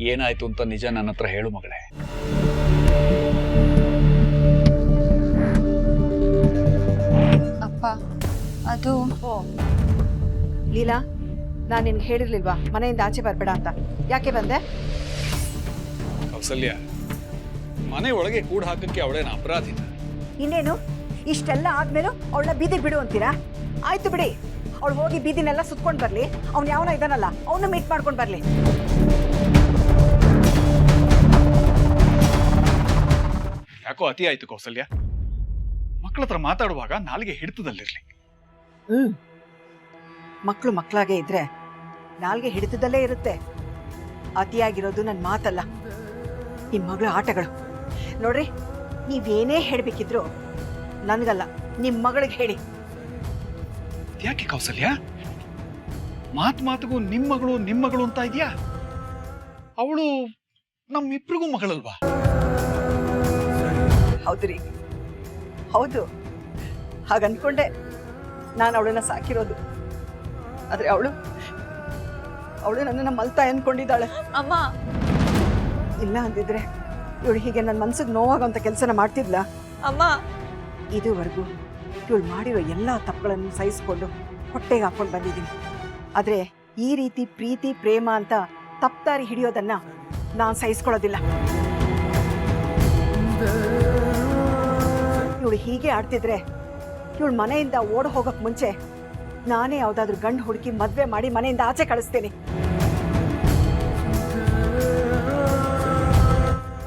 ಏನಾಯ್ತು ಅಂತ ನಿಜ ನನ್ನ ಹತ್ರ ಹೇಳು ಮಗಳೇ. ಅಪ್ಪ ಅದು ಲೀಲಾ, ನಾನು ನಿನ್ಗೆ ಹೇಳಿರ್ಲಿಲ್ವಾ ಮನೆಯಿಂದ ಆಚೆ ಬರಬೇಡ ಅಂತ? ಯಾಕೆ ಬಂದೆ? ಕೌಸಲ್ಯ, ಮನೆ ಒಳಗೆ ಕೂಡ ಹಾಕಕ್ಕೆ ಅವಳೇನ ಅಪರಾಧಿನ? ಇನ್ನೇನು ಇಷ್ಟೆಲ್ಲ ಆದ್ಮೇಲೂ ಅವಳನ್ನ ಬೀದಿಗೆ ಬಿಡು ಅಂತೀರಾ? ಆಯ್ತು ಬಿಡಿ, ಅವಳು ಹೋಗಿ ಬೀದಿನೆಲ್ಲ ಸುತ್ಕೊಂಡು ಬರ್ಲಿ. ಅವ್ನು ಯಾವನ ಇದಾನಲ್ಲ ಅವನ್ನ ಮೀಟ್ ಮಾಡ್ಕೊಂಡು ಬರ್ಲಿ. ಯಾಕೋ ಅತಿ ಆಯ್ತು ಕೌಸಲ್ಯ. ಮಕ್ಕಳ ಹತ್ರ ಮಾತಾಡುವಾಗ ನಾಲಿಗೆ ಹಿಡಿತದಲ್ಲಿರ್ಲಿ. ಮಕ್ಕಳು ಮಕ್ಕಳಾಗೆ ಇದ್ರೆ ನಾಲ್ಗೆ ಹಿಡಿತದಲ್ಲೇ ಇರುತ್ತೆ. ಅತಿಯಾಗಿರೋದು ನನ್ನ ಮಾತಲ್ಲ, ನಿಮ್ಮ ಮಗಳ ಆಟಗಳು. ನೋಡ್ರಿ, ನೀವೇನೇ ಹೇಳ್ಬೇಕಿದ್ರು ನನ್ಗಲ್ಲ, ನಿಮ್ಮ ಮಗಳಿಗೆ ಹೇಳಿ. ಯಾಕೆ ಕೌಸಲ್ಯ, ಮಾತಿಗೂ ನಿಮ್ಮ ಮಗಳು ಅಂತ ಇದೆಯಾ? ಅವಳು ನಮ್ಮಿಬ್ರಿಗೂ ಮಗಳಲ್ವಾ? ಹೌದ್ರಿ, ಹೌದು, ಹಾಗನ್ಕೊಂಡೆ ನಾನು ಅವಳನ್ನ ಸಾಕಿರೋದು. ಆದ್ರೆ ಅವಳು ನನ್ನನ್ನು ಮಲ್ತಾ ಅನ್ಕೊಂಡಿದ್ದಾಳೆ. ಅಮ್ಮ, ಇಲ್ಲ ಅಂದಿದ್ರೆ ಇವಳು ಹೀಗೆ ನನ್ನ ಮನ್ಸಿಗೆ ನೋವಾಗಂತ ಕೆಲಸನ ಮಾಡ್ತಿದ್ಲ? ಅಮ್ಮ, ಇದುವರೆಗೂ ಇವಳು ಮಾಡಿರೋ ಎಲ್ಲ ತಪ್ಪುಗಳನ್ನು ಸಹಿಸ್ಕೊಂಡು ಹೊಟ್ಟೆಗೆ ಹಾಕೊಂಡು ಬಂದಿದ್ದೀನಿ. ಆದರೆ ಈ ರೀತಿ ಪ್ರೀತಿ ಪ್ರೇಮ ಅಂತ ತಪ್ಪಾರಿ ಹಿಡಿಯೋದನ್ನ ನಾನು ಸಹಿಸ್ಕೊಳ್ಳೋದಿಲ್ಲ. ಇವಳು ಹೀಗೆ ಆಡ್ತಿದ್ರೆ ಇವಳು ಮನೆಯಿಂದ ಓಡ್ ಹೋಗಕ್ ಮುಂಚೆ ನಾನೇ ಯಾವ್ದಾದ್ರು ಗಂಡು ಹುಡುಕಿ ಮದ್ವೆ ಮಾಡಿ ಮನೆಯಿಂದ ಆಚೆ ಕಳಿಸ್ತೇನೆ.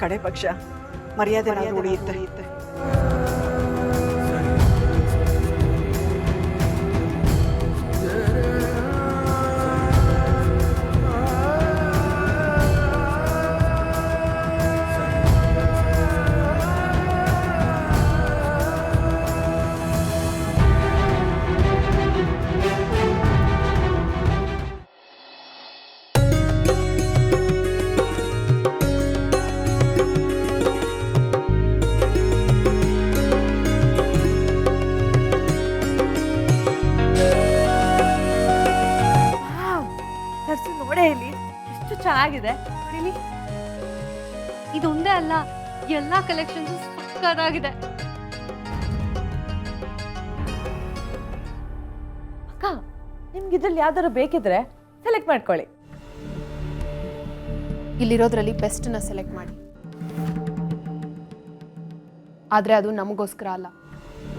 ಕಡೆ ಪಕ್ಷ ಮರ್ಯಾದೆ ಉಳಿಯುತ್ತೆ. ಎಷ್ಟು ಚೆನ್ನಾಗಿದೆ. ಇದು ಒಂದೇ ಅಲ್ಲ, ಎಲ್ಲಾ ಕಲೆಕ್ಷನ್ಸ್ ಸಕ್ಕತ್ತಾಗಿದೆ. ಅಕ್ಕ, ನಿಮ್ಗೆ ಇದ್ರಲ್ಲಿ ಯಾವ್ದಾರು ಬೇಕಿದ್ರೆ ಸೆಲೆಕ್ಟ್ ಮಾಡ್ಕೊಳ್ಳಿ. ಇಲ್ಲಿರೋದ್ರಲ್ಲಿ ಬೆಸ್ಟ್ನ ಸೆಲೆಕ್ಟ್ ಮಾಡಿ. ಆದರೆ ಅದು ನಮಗೋಸ್ಕರ ಅಲ್ಲ,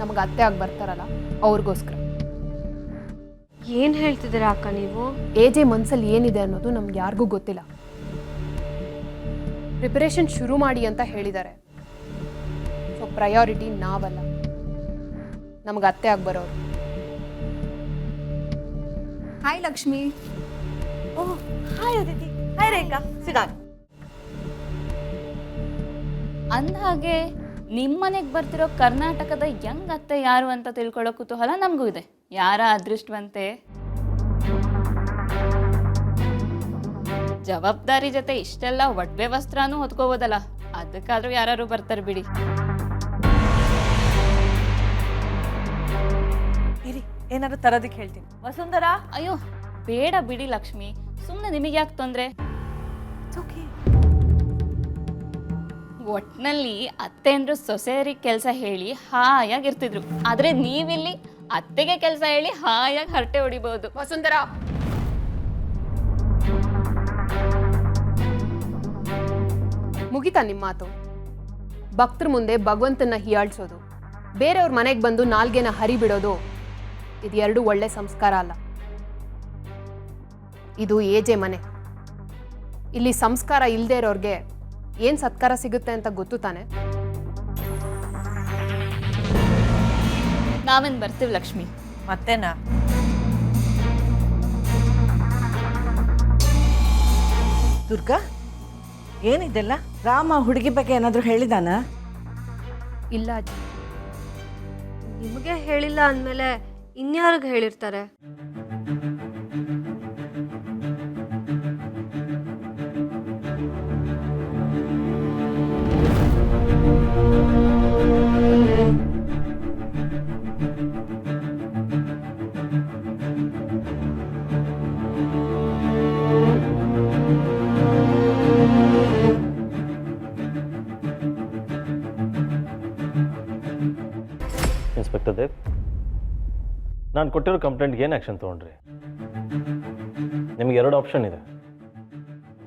ನಮಗೆ ಅತ್ತೆ ಆಗಿ ಬರ್ತಾರಲ್ಲ ಅವ್ರಿಗೋಸ್ಕರ. ಏನ್ ಹೇಳ್ತಿದ್ದೀರಾ ಅಕ್ಕ ನೀವು? ಎಜೆ ಮನ್ಸಲ್ಲಿ ಏನಿದೆ ಅನ್ನೋದು ನಮ್ಗೆ ಯಾರಿಗೂ ಗೊತ್ತಿಲ್ಲ. ಪ್ರಿಪರೇಷನ್ ಶುರು ಮಾಡಿ ಅಂತ ಹೇಳಿದ್ದಾರೆ. ಸೊ ಪ್ರಯಾರಿಟಿ ನಾವಲ್ಲ, ನಮ್ಗೆ ಅತ್ತೆ ಆಗಿ ಬರೋರು. ಹಾಯ್ ಲಕ್ಷ್ಮಿ. ಓಹ್, ಹಾಯ್ ಅದಿತಿ. ಹಾಯ್ ರೇಖಾ. ಸಿಡಾನ್. ಅಂದಹಾಗೆ ನಿಮ್ಮನೆಗೆ ಬರ್ತಿರೋ ಕರ್ನಾಟಕದ ಯಂಗ್ ಅತ್ತೆ ಯಾರು ಅಂತ ತಿಳ್ಕೊಳ್ಳೋ ಕುತೂಹಲ ನಮಗೂ ಇದೆ. ಯಾರ ಅದೃಷ್ಟವಂತೆ ಜವಾಬ್ದಾರಿ ಜೊತೆ ಇಷ್ಟೆಲ್ಲ ಒಡ್ವೆ ವಸ್ತ್ರನೂ ಹೊತ್ಕೋಬೋದಲ್ಲ, ಅದಕ್ಕಾದ್ರೂ ಯಾರು ಬರ್ತಾರೆ ಬಿಡಿ. ಇರಿ, ಏನಾದ್ರು ತರೋದಕ್ಕೆ ಹೇಳ್ತೀನಿ. ವಸುಂಧರಾ. ಅಯ್ಯೋ ಬೇಡ ಬಿಡಿ ಲಕ್ಷ್ಮಿ, ಸುಮ್ಮನೆ ನಿಮಗೆ ಯಾಕೆ ತೊಂದರೆ? ಒಟ್ನಲ್ಲಿ ಅತ್ತೆ ಅಂದ್ರು ಸೊಸೆಯರಿಗೆ ಕೆಲಸ ಹೇಳಿ ಹಾಯಾಗಿರ್ತಿದ್ರು. ಆದ್ರೆ ನೀವಿಲ್ಲಿ ಅತ್ತೆಗೆ ಕೆಲಸ ಹೇಳಿ ಹಾಯಾಗಿ ಹರಟೆ ಹೊಡಿಬಹುದು. ವಸುಂಧರಾ, ಮುಗಿತಾ ನಿಮ್ಮ ಮಾತು? ಭಕ್ತರ ಮುಂದೆ ಭಗವಂತನ ಹೀಯಾಳ್ಸೋದು, ಬೇರೆಯವ್ರ ಮನೆಗೆ ಬಂದು ನಾಲ್ಗೆನ ಹರಿಬಿಡೋದು, ಇದು ಎರಡು ಒಳ್ಳೆ ಸಂಸ್ಕಾರ ಅಲ್ಲ. ಇದು ಏಜೆ ಮನೆ. ಇಲ್ಲಿ ಸಂಸ್ಕಾರ ಇಲ್ಲದೆ ಇರೋರ್ಗೆ ಏನ್ ಸತ್ಕಾರ ಸಿಗುತ್ತೆ ಅಂತ ಗೊತ್ತು ತಾನೆ? ನಾವೇನ್ ಬರ್ತೀವಿ ಲಕ್ಷ್ಮಿ. ಮತ್ತೇನಾ? ದುರ್ಗಾ, ಏನಿದೆಲ್ಲ? ರಾಮ ಹುಡುಗಿ ಬಗ್ಗೆ ಏನಾದರೂ ಹೇಳಿದಾನ? ಇಲ್ಲ ಅಜ್ಜಿ. ನಿಮಗೆ ಹೇಳಿಲ್ಲ ಅಂದಮೇಲೆ ಇನ್ಯಾರಿಗೆ ಹೇಳಿರ್ತಾರೆ? ಡಾಕ್ಟರ್ ದೇವ್, ನಾನು ಕೊಟ್ಟಿರೋ ಕಂಪ್ಲೇಂಟ್ಗೆ ಏನು ಆ್ಯಕ್ಷನ್ ತೊಗೊಂಡ್ರಿ? ನಿಮಗೆ 2 ಆಪ್ಷನ್ ಇದೆ.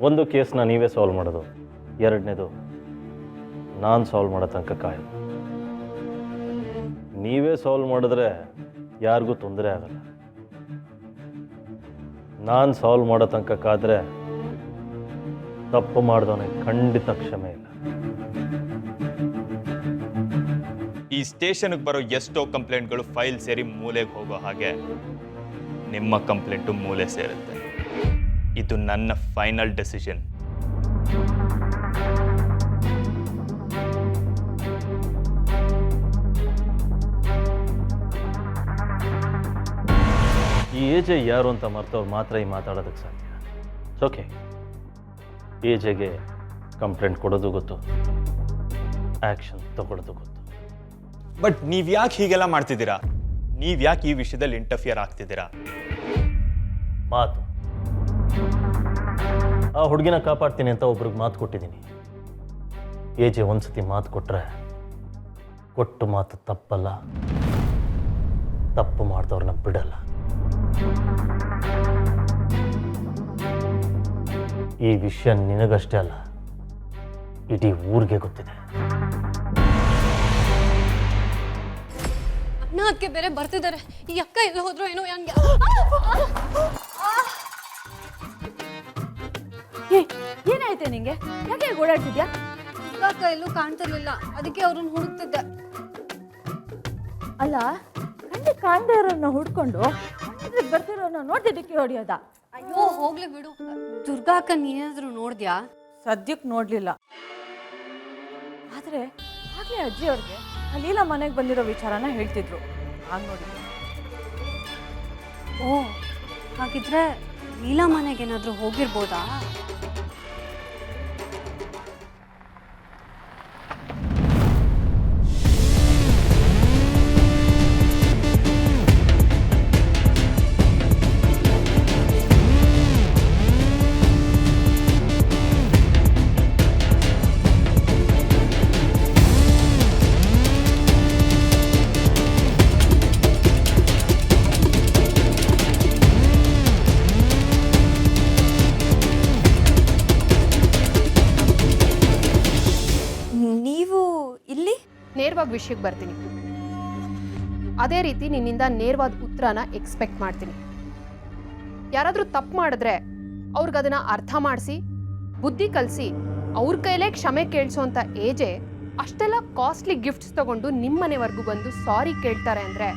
ಒಂದು ಕೇಸ್ನ ನೀವೇ ಸಾಲ್ವ್ ಮಾಡೋದು, ಎರಡನೇದು ನಾನು ಸಾಲ್ವ್ ಮಾಡೋ ತನಕ ಕಾಯೋದು. ನೀವೇ ಸಾಲ್ವ್ ಮಾಡಿದ್ರೆ ಯಾರಿಗೂ ತೊಂದರೆ ಆಗಲ್ಲ. ನಾನು ಸಾಲ್ವ್ ಮಾಡೋ ತನಕ ಕಾದ್ರೆ ತಪ್ಪು ಮಾಡಿದವನಿಗೆ ಖಂಡಿತ ಕ್ಷಮೆ ಇಲ್ಲ. ಈ ಸ್ಟೇಷನ್ಗೆ ಬರೋ ಎಷ್ಟೋ ಕಂಪ್ಲೇಂಟ್ಗಳು ಫೈಲ್ ಸೇರಿ ಮೂಲೆಗೆ ಹೋಗೋ ಹಾಗೆ ನಿಮ್ಮ ಕಂಪ್ಲೇಂಟು ಮೂಲೆ ಸೇರುತ್ತೆ. ಇದು ನನ್ನ ಫೈನಲ್ ಡೆಸಿಷನ್. ಈ ಏಜೆ ಯಾರು ಅಂತ ಮರ್ತವ್ರು ಮಾತ್ರ ಈ ಮಾತಾಡೋದಕ್ಕೆ ಸಾಧ್ಯ. ಓಕೆ, ಏಜೆಗೆ ಕಂಪ್ಲೇಂಟ್ ಕೊಡೋದು ಗೊತ್ತು, ಆ್ಯಕ್ಷನ್ ತಗೊಳ್ಳೋದು ಗೊತ್ತು. ಬಟ್ ನೀವು ಯಾಕೆ ಹೀಗೆಲ್ಲ ಮಾಡ್ತಿದ್ದೀರಾ? ನೀವು ಯಾಕೆ ಈ ವಿಷಯದಲ್ಲಿ ಇಂಟರ್ಫಿಯರ್ ಆಗ್ತಿದ್ದೀರಾ? ಮಾತು, ಆ ಹುಡುಗಿನ ಕಾಪಾಡ್ತೀನಿ ಅಂತ ಒಬ್ರಿಗೆ ಮಾತು ಕೊಟ್ಟಿದ್ದೀನಿ. ಏಜೆ ಒಂದ್ಸತಿ ಮಾತು ಕೊಟ್ಟರೆ ಕೊಟ್ಟು ಮಾತು ತಪ್ಪಲ್ಲ, ತಪ್ಪು ಮಾಡಿದವ್ರನ್ನ ಬಿಡಲ್ಲ. ಈ ವಿಷಯ ನಿನಗಷ್ಟೇ ಅಲ್ಲ, ಇಡೀ ಊರಿಗೆ ಗೊತ್ತಿದೆ. ಅಣ್ಣ ಅದಕ್ಕೆ ಬೇರೆ ಬರ್ತಿದ್ದಾರೆ. ಈ ಅಕ್ಕ ಎಲ್ಲ ಹೋದ್ರು ಏನೋ ಹಂಗೆ. ಏನಾಯ್ತೆ ನಿಂಗೆ? ಯಾಕೆ ಓಡಾಡ್ತಿದ್ಯಾ? ಅಕ್ಕ ಎಲ್ಲೂ ಕಾಣ್ತಿರ್ಲಿಲ್ಲ, ಅದಕ್ಕೆ ಅವ್ರನ್ನ ಹುಡುಕ್ತಿದ್ದೆ. ಅಲ್ಲ, ಕಣ್ಣಿ ಕಾಣ್ದೇ ಇರೋನ್ನ ಹುಡ್ಕೊಂಡು ಬರ್ತಿರೋನ್ನ ನೋಡ್ತಿದ್ದಕ್ಕೆ ಹೊಡಿಯೋದ? ಅಯ್ಯೋ ಹೋಗ್ಲಿ ಬಿಡು. ದುರ್ಗಾ ಅಕ್ಕ ನೀನಾದ್ರೂ ನೋಡ್ದ್ಯಾ? ಸದ್ಯಕ್ಕೆ ನೋಡ್ಲಿಲ್ಲ. ಆದ್ರೆ ಆಗ್ಲೇ ಅಜ್ಜಿ ಅವ್ರಿಗೆ ಆ ಲೀಲಾ ಮನೆಗೆ ಬಂದಿರೋ ವಿಚಾರನ ಹೇಳ್ತಿದ್ರು, ಆಗ ನೋಡಿದ್ದೆ. ಓ, ಹಾಗಿದ್ರೆ ಲೀಲಾ ಮನೆಗೇನಾದ್ರೂ ಹೋಗಿರ್ಬೋದಾ? ನೀವು ಇಲ್ಲಿ? ನೇರವಾಗಿ ವಿಷಯಕ್ಕೆ ಬರ್ತೀನಿ. ಅದೇ ರೀತಿ ನಿನ್ನಿಂದ ನೇರವಾದ ಉತ್ತರನ ಎಕ್ಸ್ಪೆಕ್ಟ್ ಮಾಡ್ತೀನಿ. ಯಾರಾದರೂ ತಪ್ಪು ಮಾಡಿದ್ರೆ ಅವ್ರಿಗದನ್ನ ಅರ್ಥ ಮಾಡಿಸಿ ಬುದ್ಧಿ ಕಲಿಸಿ ಅವ್ರ ಕೈಲೇ ಕ್ಷಮೆ ಕೇಳಿಸೋಂಥ ಏಜೆ ಅಷ್ಟೆಲ್ಲ ಕಾಸ್ಟ್ಲಿ ಗಿಫ್ಟ್ಸ್ ತಗೊಂಡು ನಿಮ್ಮ ಮನೆವರೆಗೂ ಬಂದು ಸಾರಿ ಕೇಳ್ತಾರೆ ಅಂದರೆ